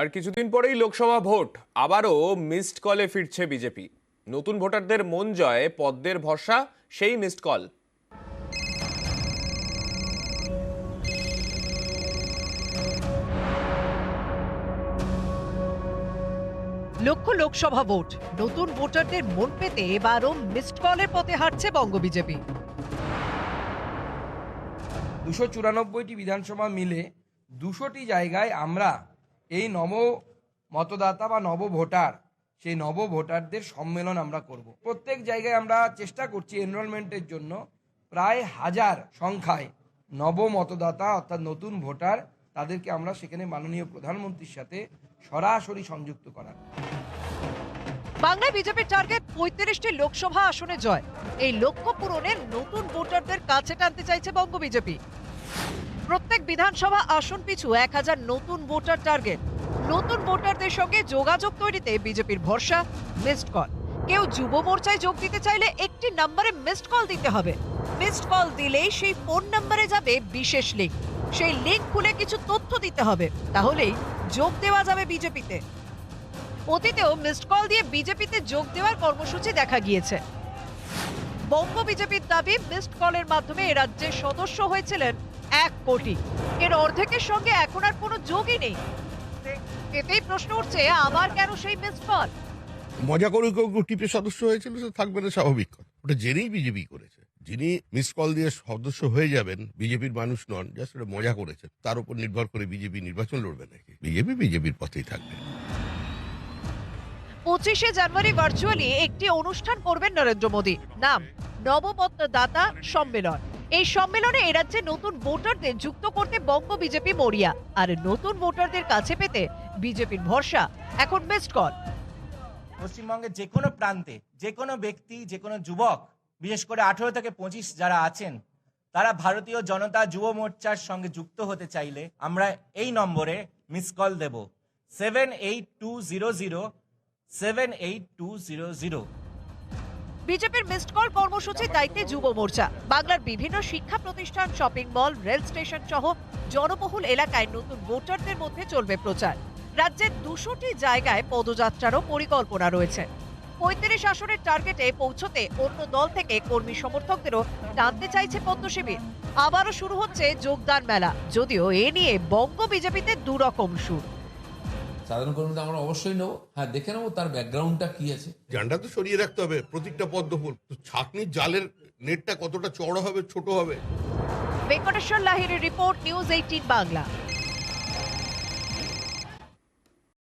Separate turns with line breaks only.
আর কিছুদিন পরেই লোকসভা ভোট, আবারও মিসড কলে ফিরছে বিজেপি। নতুন ভোটারদের মন জয় পদ্মের ভরসা সেই মিসড কল।
লক্ষ্য লোকসভা ভোট, নতুন ভোটারদের মন পেতে এবারও মিসড কলের পথে হাঁটছে বঙ্গ বিজেপি।
294টি বিধানসভা মিলে 200টি জায়গায় আমরা এই নব মতদাতা বা নব ভোটার, সেই নব ভোটারদের সম্মেলন আমরা করব। প্রত্যেক জায়গায় আমরা চেষ্টা করছি এনরোলমেন্টের জন্য প্রায় 1000 সংখ্যায় নব মতদাতা অর্থাৎ নতুন ভোটার, তাদেরকে আমরা সেখানে মাননীয় প্রধানমন্ত্রীর সাথে সরাসরি সংযুক্ত করার।
বাংলায় বিজেপির টার্গেট 35টি লোকসভা আসনে জয়। এই লক্ষ্য পূরণে নতুন ভোটারদের কাছে টানতে চাইছে বঙ্গ বিজেপি। প্রত্যেক বিধানসভা আসন পিছু 1000 নতুন ভোটার টার্গেট। নতুন ভোটারদের সঙ্গে যোগাযোগ তৈরিতে বিজেপির ভরসা মিসড কল। কেউ যুব মোর্চায় যোগ দিতে চাইলে একটি নম্বরে মিসড কল দিতে হবে। মিসড কল দিলেই সেই ফোন নম্বরে যাবে বিশেষ লিঙ্ক। সেই লিঙ্ক খুলে কিছু তথ্য দিতে হবে, তাহলেই যোগ দেওয়া যাবে বিজেপিতে। অতীতেও মিসড কল দিয়ে বিজেপিতে যোগ দেওয়ার কর্মসূচি দেখা গিয়েছে। বঙ্গ বিজেপির দাবি, মিসড কলের মাধ্যমে এ রাজ্যের সদস্য হয়েছিলেন 1 কোটি। এর অর্ধেকের সঙ্গে এখন আর কোনো যোগই নেই। এতেই প্রশ্ন উঠছে, আবার কেন সেই মিসড কল?
মজা করে কেউ টিপে সদস্য হয়েছিল, সে থাকবে না, স্বাভাবিক কথা। ওটা জেনেই বিজেপি করেছে। যিনি মিস কল দিয়ে সদস্য হয়ে যাবেন বিজেপির মানুষ নন, জাস্ট ওটা মজা করেছেন। তার উপর নির্ভর করে বিজেপি নির্বাচন লড়বে নাকি? বিজেপি বিজেপির পথেই থাকবে।
25শে জানুয়ারি ভার্চুয়ালি একটি অনুষ্ঠান করবেন নরেন্দ্র মোদী। নাম নবমতদাতা সম্মেলন। এই সম্মেলনে এ রাজ্যে নতুন ভোটারদের যুক্ত করতে বঙ্গ বিজেপি মরিয়া। আর নতুন ভোটারদের কাছে পেতে বিজেপির ভরসা এখন মিসড কল।
পশ্চিমবঙ্গের যে কোনো প্রান্তে যে কোনো ব্যক্তি, যে কোনো যুবক, বিশেষ করে 18 থেকে 25 যারা আছেন, তারা ভারতীয় জনতা যুব মোর্চার সঙ্গে যুক্ত হতে চাইলে আমরা এই নম্বরে মিস কল দেব 7820078200।
বিজেপির মিসড কল কর্মসূচির দায়িত্বে যুব মোর্চা। বাংলার বিভিন্ন শিক্ষা প্রতিষ্ঠান, শপিং মল, রেল স্টেশন সহ জনবহুল এলাকায় নতুন ভোটারদের মধ্যে চলবে প্রচার। রাজ্যের 200টি জায়গায় পদযাত্রারও পরিকল্পনা রয়েছে। 35 আসনের টার্গেটে পৌঁছতে অন্য দল থেকে কর্মী সমর্থকদেরও টানতে চাইছে পদ্ম শিবির। আবারও শুরু হচ্ছে যোগদান মেলা, যদিও এ নিয়ে বঙ্গ বিজেপিতে দুরকম সুর।
সাধারণ কর্মীদের আমরা অবশ্যই নেবো, হ্যাঁ দেখে নেবো তার ব্যাকগ্রাউন্ডটা কি আছে।
ঝান্ডা তো সরিয়ে রাখতে হবে, প্রত্যেকটা পদ্ম ফুল। তো ছাকনির জালের নেটটা কতটা চড়া হবে, ছোট হবে।
ভেঙ্কটেশ্বর লাহিড়ির রিপোর্ট, নিউজ 18 বাংলা।